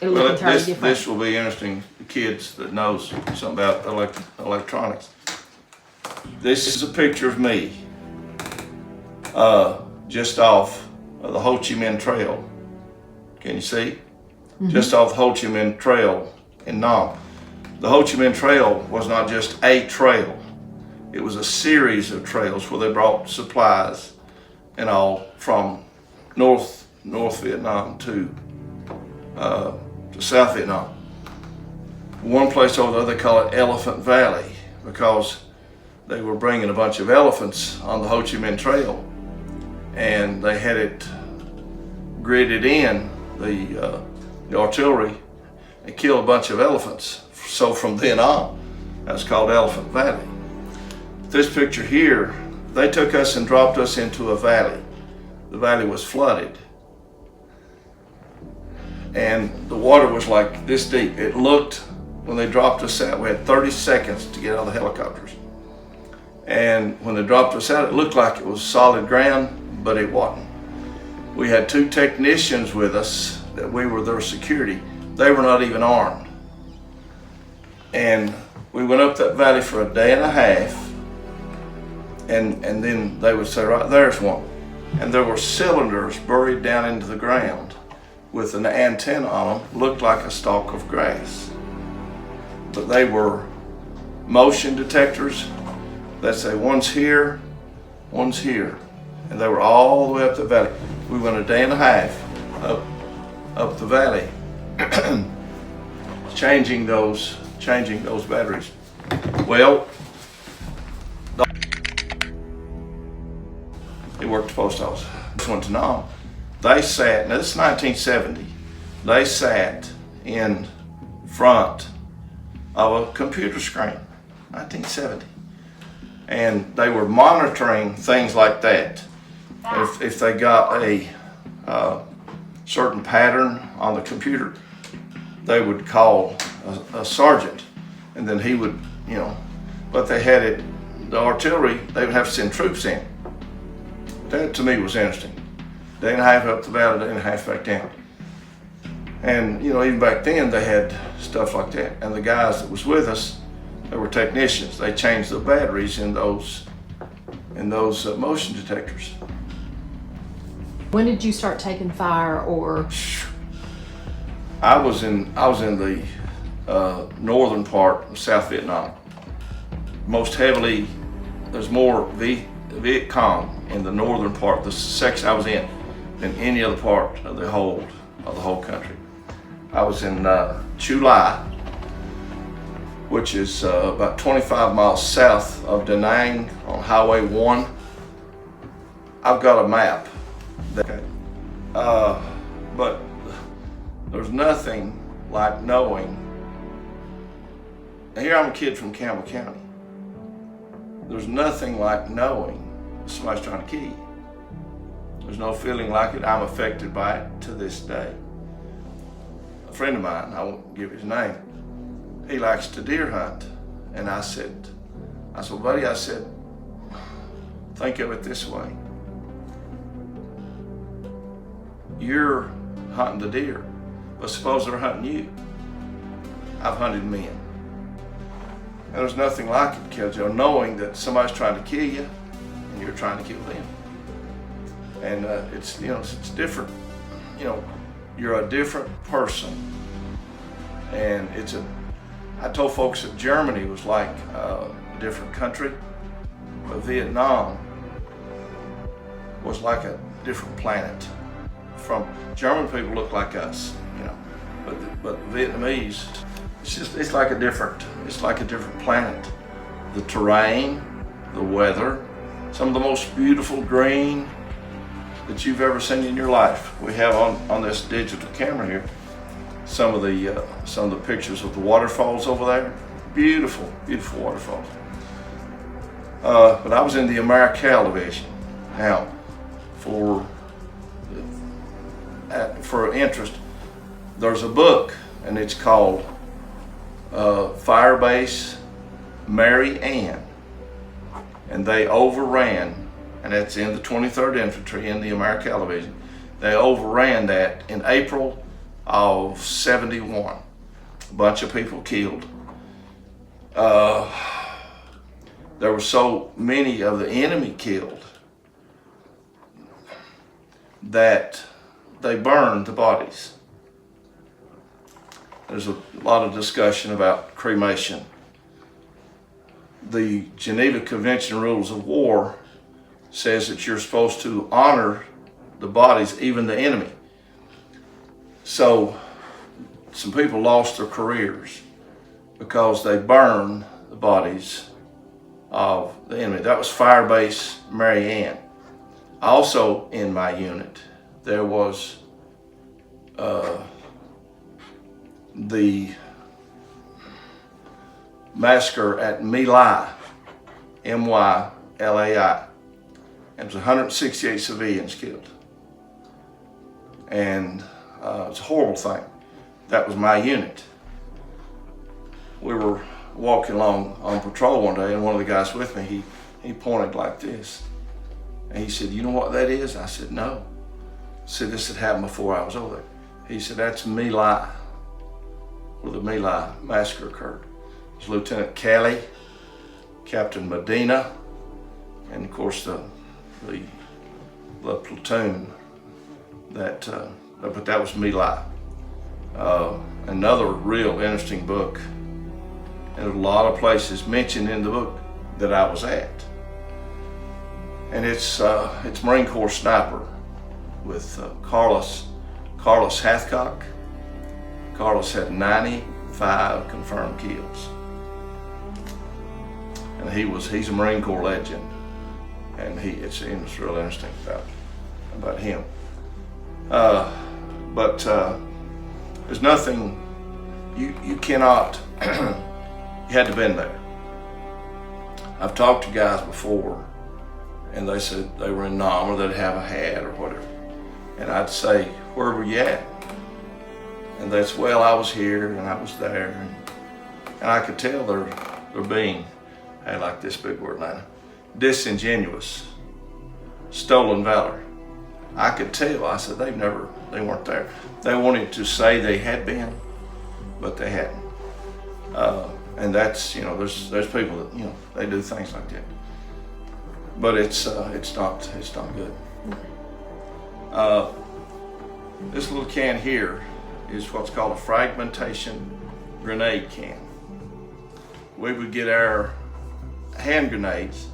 it'll look entirely this different. will be interesting to kids that knows something about electronics. This is a picture of me, just off of the Ho Chi Minh Trail. Can you see? Mm-hmm. Just off the Ho Chi Minh Trail in Nam. The Ho Chi Minh Trail was not just a trail. It was a series of trails where they brought supplies and all from North Vietnam to South Vietnam. One place over there they call it Elephant Valley because they were bringing a bunch of elephants on the Ho Chi Minh Trail, and they had it gridded in the artillery and killed a bunch of elephants. So from then on, that's called Elephant Valley. This picture here, they took us and dropped us into a valley. The valley was flooded. And the water was like this deep. It looked, when they dropped us out, we had 30 seconds to get out of the helicopters. And when they dropped us out, it looked like it was solid ground, but it wasn't. We had 2 technicians with us that we were their security. They were not even armed. And we went up that valley for a day and a half, and then they would say, right there's one. And there were cylinders buried down into the ground with an antenna on them, looked like a stalk of grass. But they were motion detectors that say one's here, and they were all the way up the valley. We went a day and a half up the valley, changing those batteries. Well, he worked at the post office. This went to Nam. They sat, now this is 1970, they sat in front of a computer screen, 1970. And they were monitoring things like that. If they got a certain pattern on the computer, they would call a sergeant, and then he would, but they had it, the artillery, they would have to send troops in. That to me was interesting. Day and a half up the valley, day and a half back down. And even back then they had stuff like that. And the guys that was with us, they were technicians. They changed the batteries in those motion detectors. When did you start taking fire, or? I was in the northern part of South Vietnam. Most heavily, there's more Viet Cong in the northern part, the section I was in, than any other part of the whole country. I was in Chu Lai, which is about 25 miles south of Da Nang on Highway 1. I've got a map. But there's nothing like knowing. Here I'm a kid from Campbell County. There's nothing like knowing somebody's trying to kill you. There's no feeling like it. I'm affected by it to this day. A friend of mine, I won't give his name, he likes to deer hunt. And I said, buddy, think of it this way. You're hunting the deer, but suppose they're hunting you. I've hunted men. And there's nothing like it, Keljo, knowing that somebody's trying to kill you and you're trying to kill them. And it's different. You're a different person. And I told folks that Germany was like a different country, but Vietnam was like a different planet. From German people look like us, but Vietnamese, it's like a different planet. The terrain, the weather, some of the most beautiful green that you've ever seen in your life. We have on this digital camera here some of the pictures of the waterfalls over there. Beautiful, beautiful waterfalls. But I was in the Americal division. Now, for interest, there's a book, and it's called Firebase Mary Ann, and they overran, and that's in the 23rd Infantry in the Americal Division. They overran that in April of 71. A bunch of people killed. There were so many of the enemy killed that they burned the bodies. There's a lot of discussion about cremation. The Geneva Convention Rules of War says that you're supposed to honor the bodies, even the enemy. So some people lost their careers because they burned the bodies of the enemy. That was Firebase Marianne. Also in my unit, there was the massacre at My Lai, M-Y-L-A-I. And it was 168 civilians killed. And it's a horrible thing. That was my unit. We were walking along on patrol one day, and one of the guys with me, he pointed like this. And he said, "You know what that is?" I said, "No." I said, "This had happened before I was over there." He said, "That's My Lai, where the My Lai massacre occurred." It was Lieutenant Kelly, Captain Medina, and of course the platoon but that was My Lai. Another real interesting book, and a lot of places mentioned in the book that I was at. And it's Marine Corps sniper with Carlos Hathcock. Carlos had 95 confirmed kills, and he's a Marine Corps legend, and it's real interesting about him. But there's nothing you cannot. You had to been there. I've talked to guys before, and they said they were in Nam, or they'd have a hat or whatever, and I'd say, "Where were you at?" And they'd say, "Well, I was here and I was there," and I could tell they're being, I like this big word, Lana, disingenuous, stolen valor. I could tell. I said, they weren't there. They wanted to say they had been, but they hadn't. And that's, there's people that, they do things like that. But it's not good. This little can here is what's called a fragmentation grenade can. We would get our hand grenades,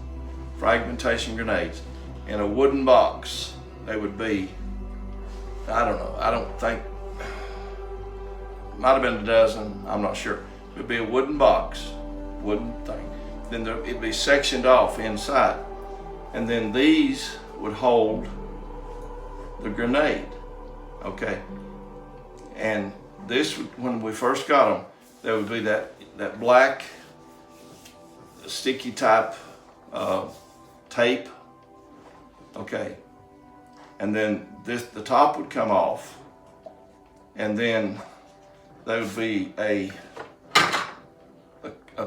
fragmentation grenades, in a wooden box. They would be, I don't know, I don't think, might have been a dozen, I'm not sure. It would be a wooden box, wooden thing. Then it'd be sectioned off inside. And then these would hold the grenade, okay? And this, when we first got them, there would be that black sticky type tape, okay? And then the top would come off, and then there would be a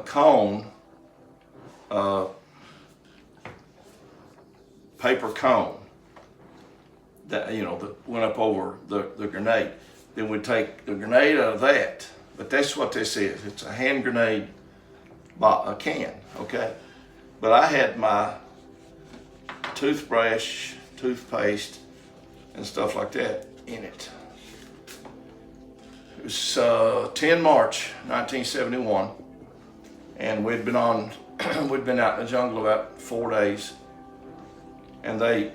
cone, paper cone that that went up over the grenade. Then we'd take the grenade out of that. But that's what this is. It's a hand grenade, a can, okay? But I had my toothbrush, toothpaste, and stuff like that in it. It was 10 March 1971, and we'd been out in the jungle about 4 days, and they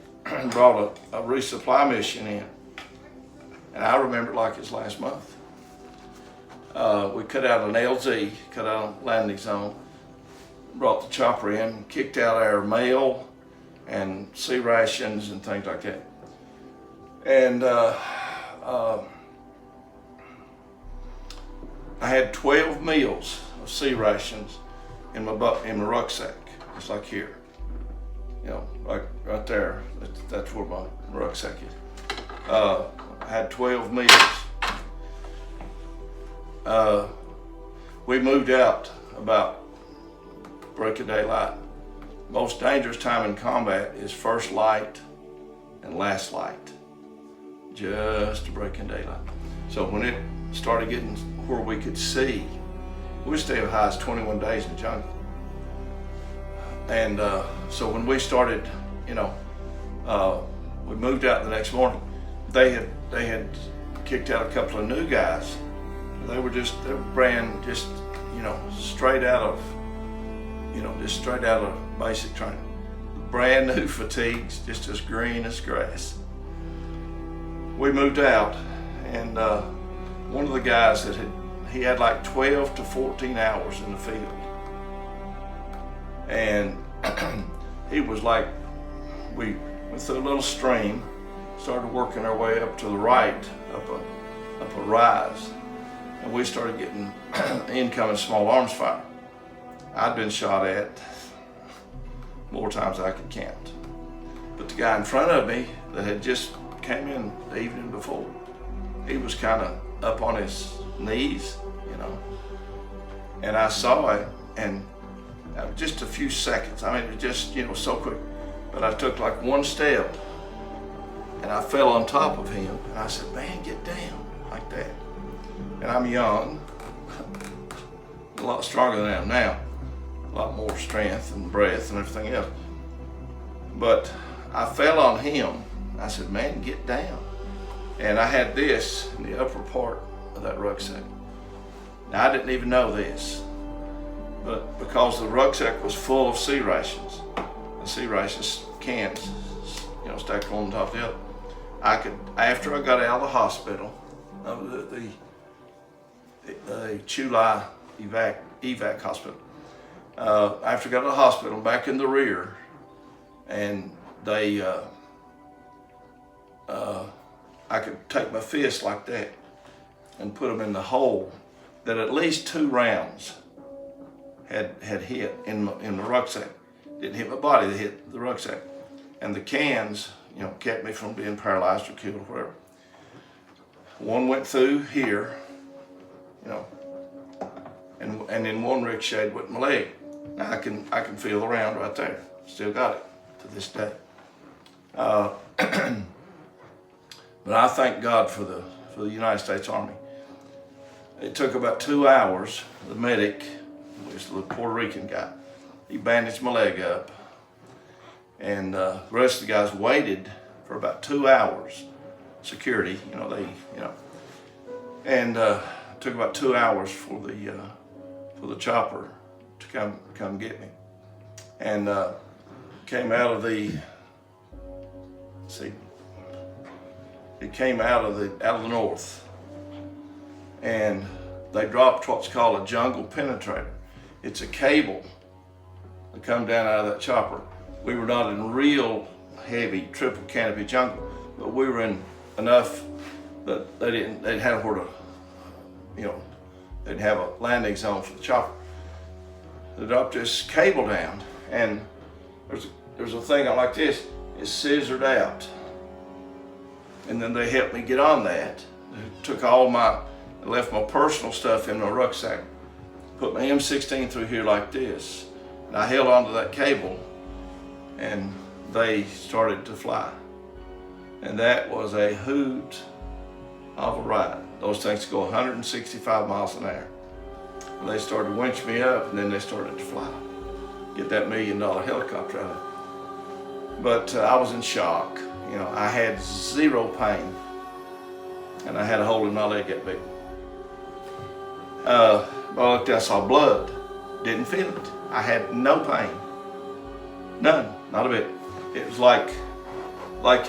brought a resupply mission in, and I remember it like it was last month. We cut out an LZ, cut out a landing zone, brought the chopper in, kicked out our mail and sea rations and things like that. And I had 12 meals of sea rations in my rucksack, just like here. Like right there. That's where my rucksack is. I had 12 meals. We moved out about break of daylight. Most dangerous time in combat is first light and last light, just to break in daylight. So when it started getting where we could see, we stayed as high as 21 days in the jungle. And so when we started, we moved out the next morning. They had kicked out a couple of new guys. They were brand straight out of basic training. Brand new fatigues, just as green as grass. We moved out, and one of the guys he had like 12 to 14 hours in the field. And he was like, we went through a little stream, started working our way up to the right, up a rise, and we started getting incoming small arms fire. I'd been shot at more times than I could count. But the guy in front of me that had just came in the evening before, he was kind of up on his knees, and I saw it, and just a few seconds. I mean, it was just, so quick. But I took like one step, and I fell on top of him, and I said, "Man, get down," like that. And I'm young, a lot stronger than I am now, a lot more strength and breath and everything else. But I fell on him. I said, "Man, get down." And I had this in the upper part of that rucksack. Now, I didn't even know this, but because the rucksack was full of sea rations, the sea rations cans, stacked one on top of the other, I could, after I got out of the hospital, the Chulai evac hospital, after I got out of the hospital, back in the rear, and they, I could take my fist like that and put them in the hole that at least 2 rounds had hit in the rucksack. Didn't hit my body, they hit the rucksack. And the cans, kept me from being paralyzed or killed or whatever. One went through here, and then one ricocheted with my leg. Now I can feel the round right there. Still got it to this day. But I thank God for the United States Army. It took about 2 hours. The medic, was the Puerto Rican guy, he bandaged my leg up, and the rest of the guys waited for about 2 hours. Security, and it took about 2 hours for the chopper to come get me, and came out of the. It came out of the north, and they dropped what's called a jungle penetrator. It's a cable that come down out of that chopper. We were not in real heavy triple canopy jungle, but we were in enough that they'd have where to, they'd have a landing zone for the chopper. They dropped this cable down, and there's a thing like this. It's scissored out. And then they helped me get on that. They took left my personal stuff in my rucksack, put my M16 through here like this, and I held onto that cable, and they started to fly. And that was a hoot of a ride. Those things go 165 miles an hour. And they started winching me up, and then they started to fly. Get that $1 million helicopter out of it. But I was in shock. I had 0 pain, and I had a hole in my leg that big. I looked, I saw blood. Didn't feel it. I had no pain. None, not a bit. It was like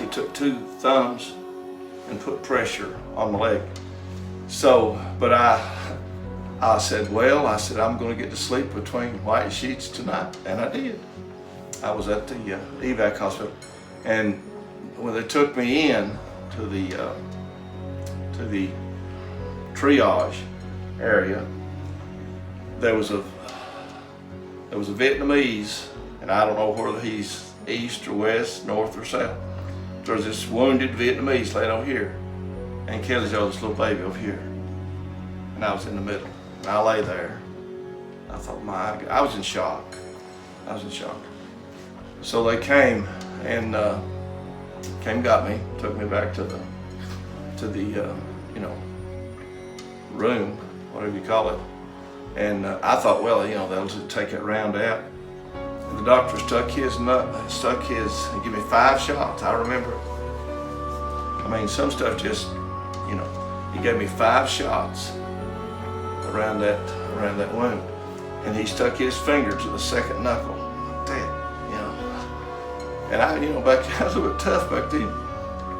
you took 2 thumbs and put pressure on my leg. So, but I said, I'm going to get to sleep between white sheets tonight, and I did. I was at the evac hospital, and when they took me in to the triage area, there was a Vietnamese, and I don't know whether he's east or west, north or south. There was this wounded Vietnamese laying over here, and Kelly's got this little baby over here, and I was in the middle. And I lay there. I thought, my God, I was in shock. So they came and got me, took me back to the room, whatever you call it. And I thought, well, they'll just take that round out. And the doctor stuck his, and give me 5 shots. I remember it. I mean, some stuff just, he gave me 5 shots around that wound. And he stuck his finger to the second knuckle. And I, back then I was a little bit tough back then.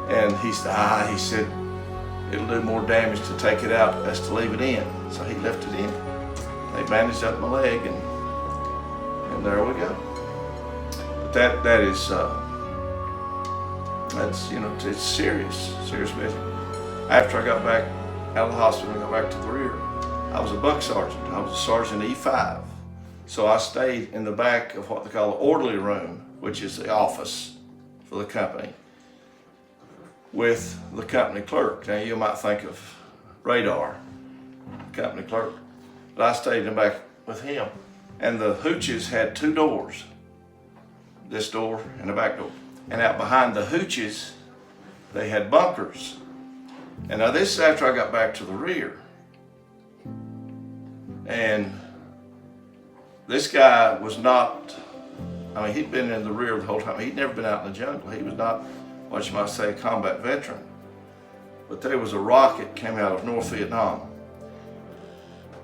And he said, it'll do more damage to take it out as to leave it in. So he left it in. They bandaged up my leg, and there we go. But that is, it's serious business. After I got back out of the hospital and got back to the rear, I was a buck sergeant. I was a sergeant E5. So I stayed in the back of what they call the orderly room, which is the office for the company, with the company clerk. Now you might think of Radar, company clerk, but I stayed in the back with him. And the hooches had 2 doors, this door and the back door. And out behind the hooches, they had bunkers. And now this is after I got back to the rear. And this guy was not, he'd been in the rear the whole time. He'd never been out in the jungle. He was not, what you might say, a combat veteran. But there was a rocket came out of North Vietnam.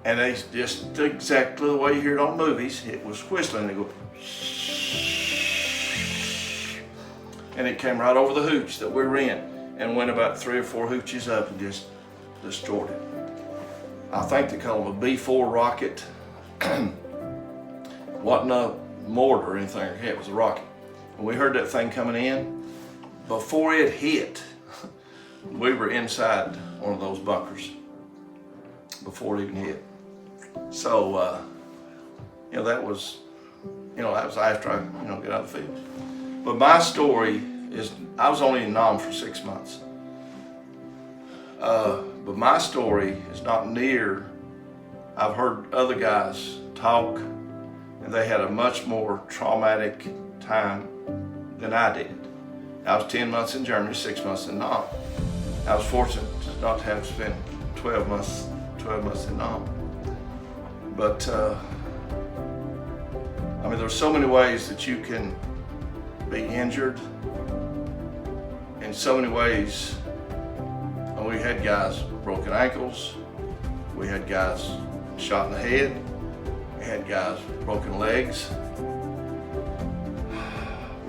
And they just exactly the way you hear it on movies, it was whistling. They go, and it came right over the hooch that we were in and went about 3 or 4 hooches up and just destroyed it. I think they call them a B-4 rocket. Wasn't a mortar or anything like that, it was a rocket. When we heard that thing coming in, before it hit, we were inside one of those bunkers before it even hit. So, that was after I, got out of the field. But my story is, I was only in Nam for 6 months. But my story is not near, I've heard other guys talk, and they had a much more traumatic time than I did. I was 10 months in Germany, 6 months in Nam. I was fortunate not to have to spend 12 months in Nam. But, there's so many ways that you can be injured. In so many ways, we had guys with broken ankles, we had guys shot in the head, we had guys with broken legs.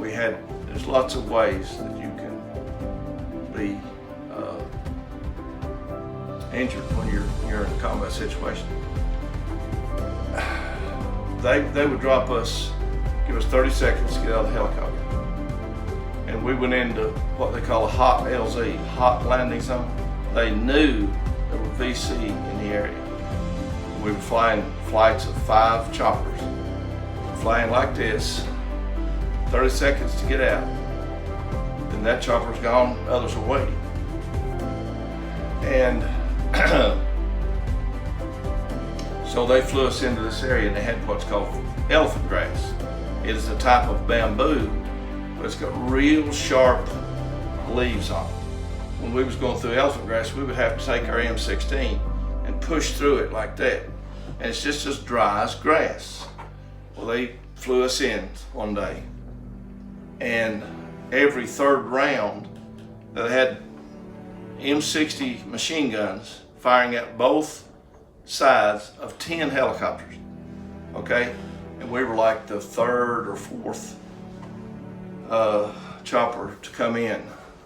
There's lots of ways that you can be injured when you're in a combat situation. They would drop us, give us 30 seconds to get out of the helicopter. And we went into what they call a hot LZ, hot landing zone. They knew there were VC in the area. We were flying flights of 5 choppers, flying like this, 30 seconds to get out. Then that chopper's gone, others are waiting. And so they flew us into this area, and they had what's called elephant grass. It is a type of bamboo, but it's got real sharp leaves on it. When we was going through elephant grass, we would have to take our M16 and push through it like that. And it's just as dry as grass. Well, they flew us in one day, and every 3rd round, they had M60 machine guns firing at both sides of 10 helicopters, okay? And we were like the 3rd or 4th chopper to come in.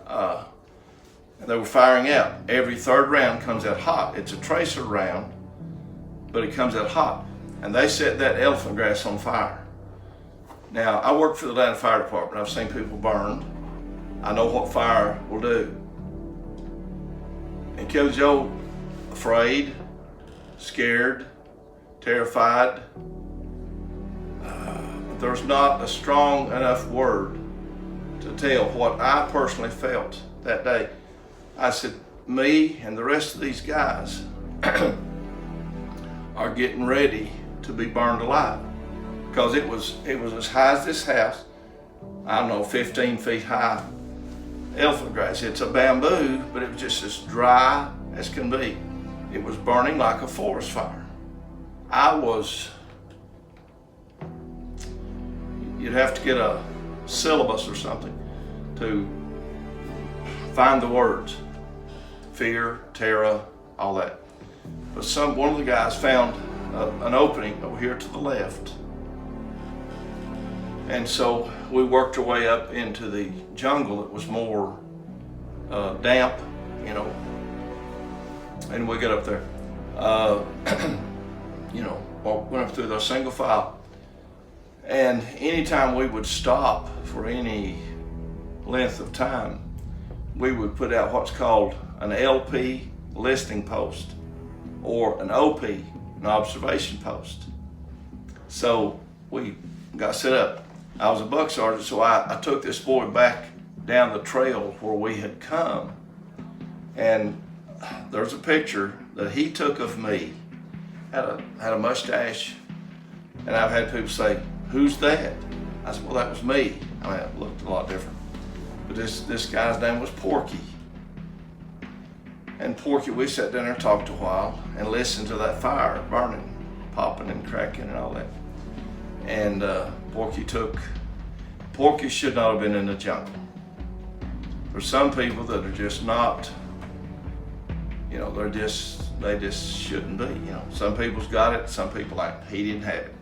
And they were firing out. Every 3rd round comes out hot. It's a tracer round, but it comes out hot. And they set that elephant grass on fire. Now, I work for the Atlanta Fire Department. I've seen people burned. I know what fire will do. And Kelly Joe, afraid, scared, terrified. There's not a strong enough word to tell what I personally felt that day. I said, me and the rest of these guys are getting ready to be burned alive. Because it was as high as this house, I don't know, 15 feet high, elephant grass. It's a bamboo, but it was just as dry as can be. It was burning like a forest fire. You'd have to get a syllabus or something to find the words. Fear, terror, all that. But one of the guys found an opening over here to the left. And so we worked our way up into the jungle. It was more damp, you know, and we got up there. You know, went up through the single file. And anytime we would stop for any length of time, we would put out what's called an LP, listening post, or an OP, an observation post. So we got set up. I was a buck sergeant, so I took this boy back down the trail where we had come. And there's a picture that he took of me. Had a mustache, and I've had people say, "Who's that?" I said, "Well, that was me." I mean, it looked a lot different. But this guy's name was Porky. And Porky, we sat down there and talked a while and listened to that fire burning, popping and cracking and all that. And Porky should not have been in the jungle. For some people that are just not, you know, they just shouldn't be, you know. Some people's got it, some people ain't. He didn't have it.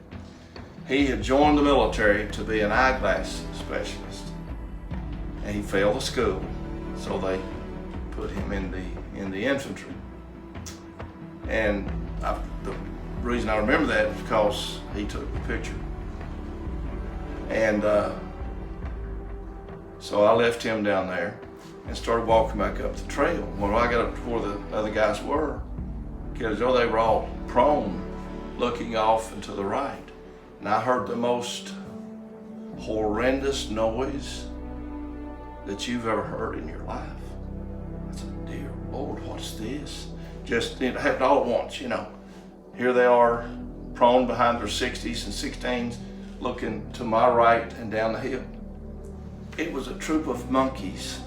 He had joined the military to be an eyeglass specialist, and he failed the school, so they put him in the infantry. And the reason I remember that is because he took the picture. And so I left him down there and started walking back up the trail. When I got up to where the other guys were, because they were all prone, looking off and to the right. And I heard the most horrendous noise that you've ever heard in your life. I said, "Dear Lord, what's this?" Just, it happened all at once, you know. Here they are, prone behind their 60s and 16s, looking to my right and down the hill. It was a troop of monkeys.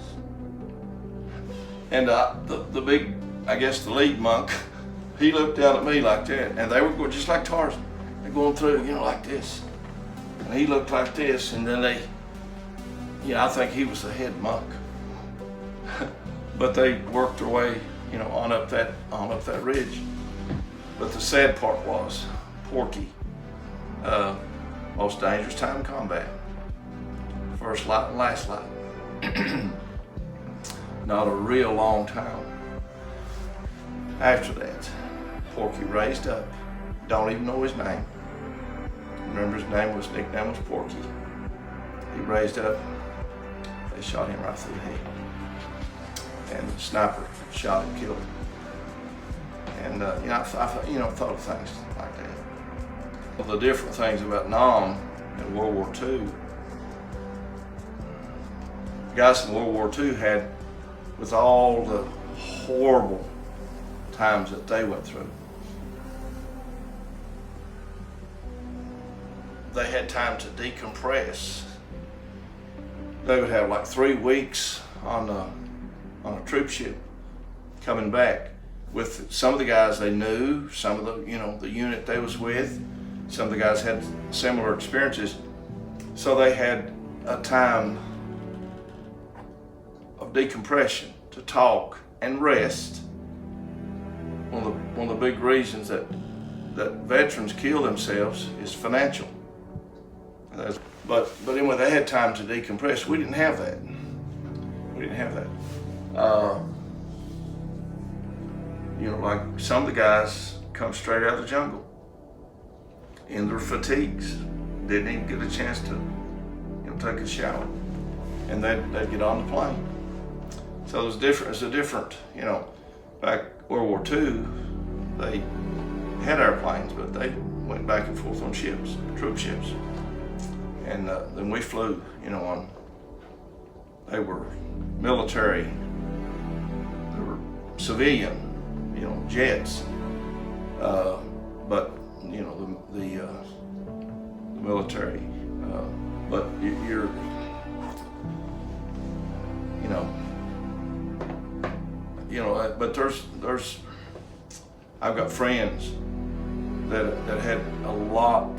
And the big, I guess the lead monk, he looked down at me like that, and they were going just like Tarzan. They're going through, you know, like this. And he looked like this, and then I think he was the head monk. But they worked their way, you know, on up that ridge. But the sad part was, Porky, most dangerous time in combat. First light and last light. Not a real long time. After that, Porky raised up. Don't even know his name. Remember his nickname was Porky. He raised up. They shot him right through the head. And the sniper shot and killed him. And I thought of things like that. Well, the different things about Nam in World War II. Guys in World War II had, with all the horrible times that they went through, they had time to decompress. They would have like 3 weeks on a troop ship coming back with some of the guys they knew, some of the unit they was with. Some of the guys had similar experiences, so they had a time of decompression to talk and rest. One of the big reasons that veterans kill themselves is financial. But anyway, they had time to decompress. We didn't have that. Like some of the guys come straight out of the jungle in their fatigues, didn't even get a chance to take a shower, and they'd get on the plane. So it's a different, back World War II, they had airplanes, but they went back and forth on ships, troop ships. And then we flew, they were military, they were civilian, jets. But, the military, but you're, but there's I've got friends that had a lot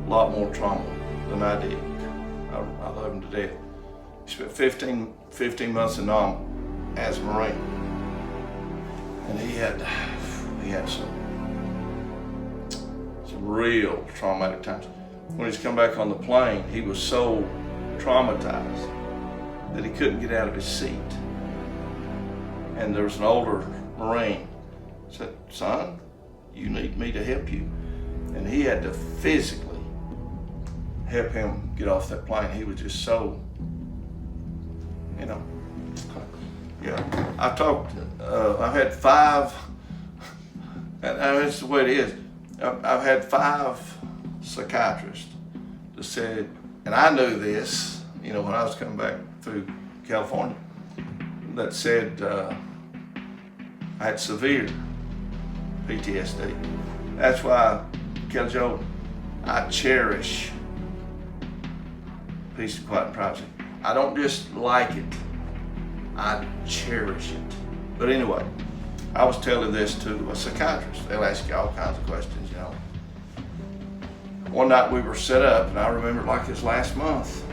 more trauma than I did. I love them to death. He spent 15 months in Nam as a Marine. And he had some real traumatic times. When he's come back on the plane, he was so traumatized that he couldn't get out of his seat. And there was an older Marine said, "Son, you need me to help you." And he had to physically help him get off that plane. He was just so, yeah. I've had 5, and that's the way it is. I've had 5 psychiatrists that said, and I knew this, when I was coming back through California, that said I had severe PTSD. That's why, Kelly Joe, I cherish peace and quiet and privacy. I don't just like it, I cherish it. But anyway, I was telling this to a psychiatrist. They'll ask you all kinds of questions, One night we were set up, and I remember it like it was last month.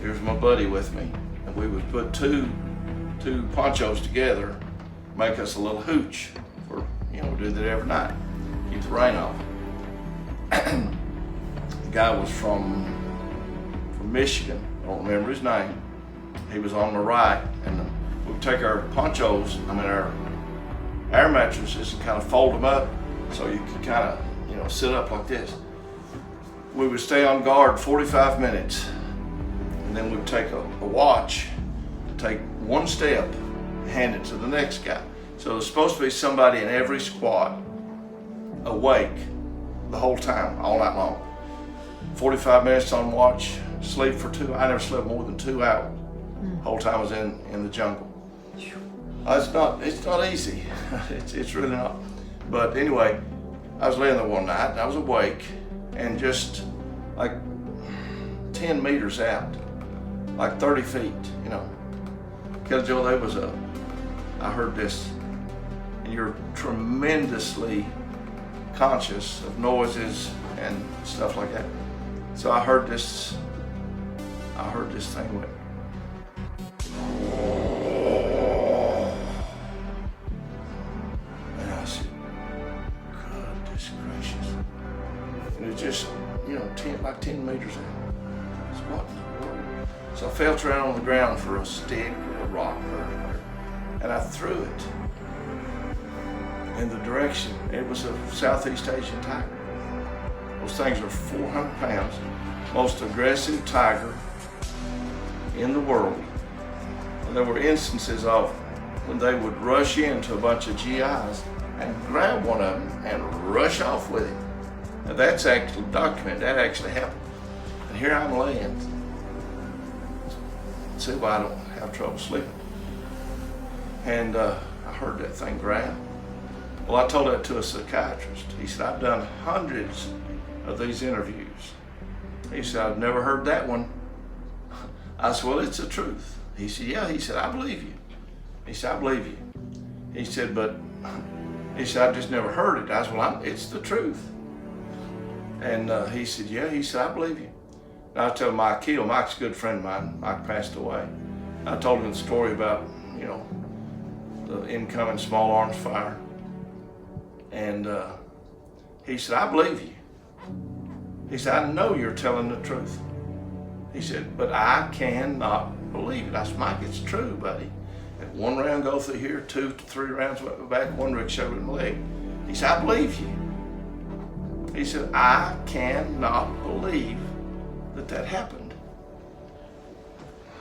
Here's my buddy with me, and we would put two ponchos together, make us a little hooch. We do that every night, keep the rain off. The guy was from Michigan. I don't remember his name. He was on the right, and we'd take our ponchos, our air mattresses, and kind of fold them up so you could kind of, sit up like this. We would stay on guard 45 minutes, and then we'd take a watch, take one step, hand it to the next guy. So there's supposed to be somebody in every squad awake the whole time, all night long. 45 minutes on watch, sleep for 2. I never slept more than 2 hours. The whole time I was in the jungle. It's not easy. It's really not. But anyway, I was laying there one night, and I was awake, and just like 10 meters out, like 30 feet, Kelly Joe, I heard this, and you're tremendously conscious of noises and stuff like that. So I heard this thing went, and I said, goodness gracious. And it just, 10 meters out. I said, what in the world? So I felt around on the ground for a stick or a rock and I threw it in the direction. It was a Southeast Asian tiger. Those things are 400 pounds, most aggressive tiger in the world. And there were instances of when they would rush into a bunch of GIs and grab one of them and rush off with it. Now that's actually documented, that actually happened. And here I'm laying. See why I don't have trouble sleeping. And I heard that thing grab. Well, I told that to a psychiatrist. He said, I've done hundreds of these interviews. He said, I've never heard that one. I said, well, it's the truth. He said, yeah. He said, I believe you. He said, I believe you. He said, he said, I've just never heard it. I said, well, it's the truth. And he said, yeah. He said, I believe you. And I told Mike's a good friend of mine. Mike passed away. I told him the story about, the incoming small arms fire. And he said, I believe you. He said, I know you're telling the truth. He said, but I cannot believe it. I said, Mike, it's true, buddy. Had one round go through here, 2 to 3 rounds went back, one ricochet in the leg. He said, I believe you. He said, I cannot believe that happened.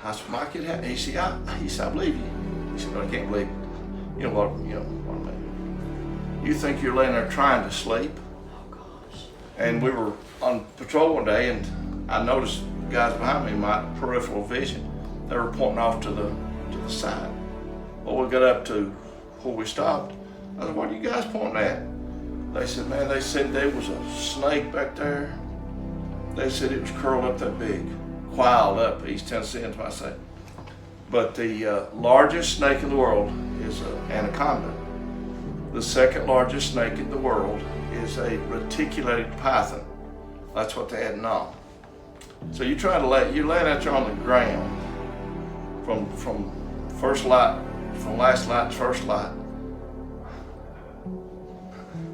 I said, Mike, it happened. He said, I believe you. He said, but I can't believe it. You know what I mean? You think you're laying there trying to sleep? Oh gosh. And we were on patrol one day, and I noticed guys behind me, my peripheral vision, they were pointing off to the side. Well, we got up to where we stopped. I said, what are you guys pointing at? They said, man, they said there was a snake back there. They said it was curled up that big, coiled up, East Tennesseans might say. But the largest snake in the world is an anaconda. The second largest snake in the world is a reticulated python. That's what they had in Nam. So you try to lay it out there on the ground from first light, from last light to first light.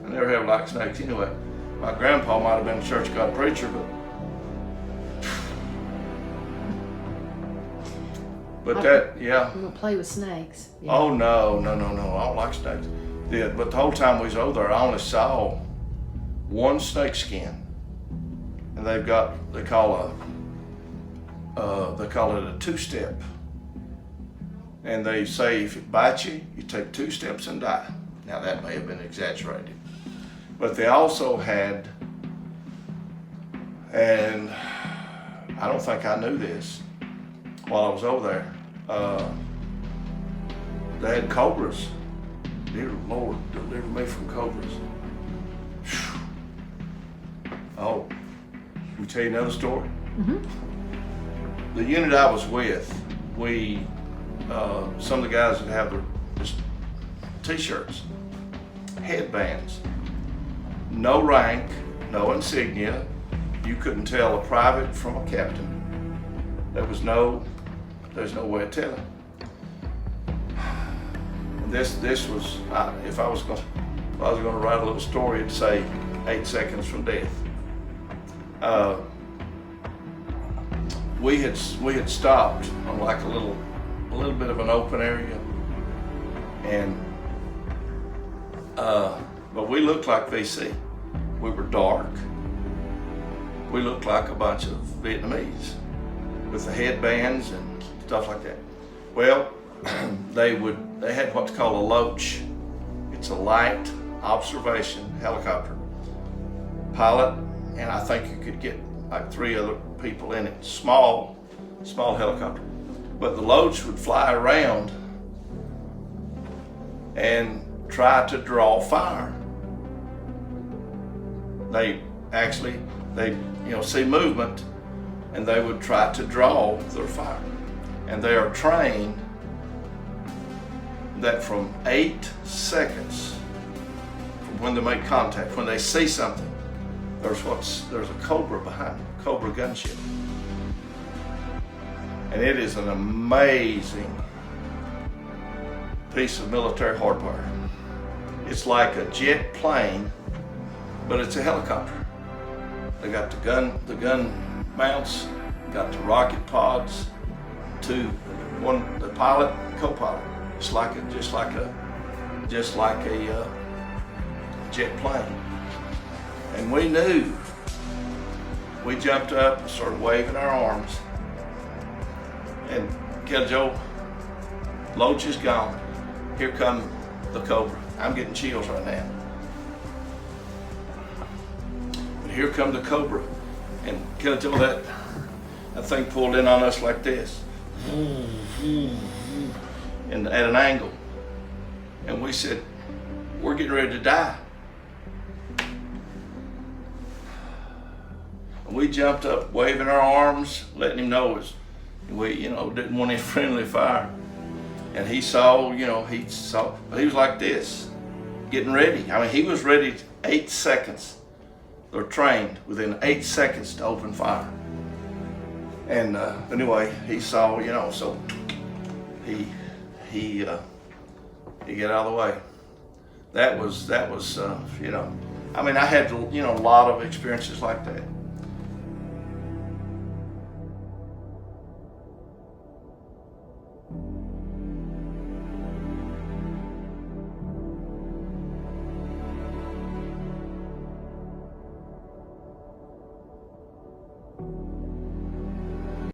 I never have liked snakes anyway. My grandpa might have been a Church of God preacher, but that, yeah. You don't play with snakes. Yeah. Oh no, I don't like snakes. Yeah, but the whole time we was over there, I only saw one snake skin, and they call it a two-step, and they say if it bites you, you take 2 steps and die. Now that may have been exaggerated, but they also had, and I don't think I knew this while I was over there, they had cobras. Dear Lord, deliver me from cobras. Whew. Oh, let me tell you another story. Mm-hmm. The unit I was with, some of the guys would have their t-shirts, headbands, no rank, no insignia. You couldn't tell a private from a captain. There's no way of telling. This was, if I was going to write a little story, it'd say 8 seconds from death. We had stopped on like a little bit of an open area, and but we looked like VC. We were dark. We looked like a bunch of Vietnamese with the headbands and stuff like that. Well, they had what's called a loach. It's a light observation helicopter. Pilot, and I think you could get like 3 other people in it. Small helicopter. But the loach would fly around and try to draw fire. They see movement, and they would try to draw their fire. And they are trained that from 8 seconds from when they make contact, when they see something, there's a cobra behind them, cobra gunship. And it is an amazing piece of military hardware. It's like a jet plane, but it's a helicopter. They got the gun mounts, got the rocket pods, the pilot, co-pilot. It's just like a jet plane. And we knew. We jumped up and started waving our arms. And Joe, loach is gone. Here come the cobra. I'm getting chills right now. But here come the cobra. And Joe, that thing pulled in on us like this. And at an angle. And we said, we're getting ready to die. And we jumped up, waving our arms, letting him know we didn't want any friendly fire. And he saw, but he was like this, getting ready. I mean, he was ready 8 seconds. They're trained within 8 seconds to open fire. And anyway, he saw, so he got out of the way. That was I mean, I had, a lot of experiences like that.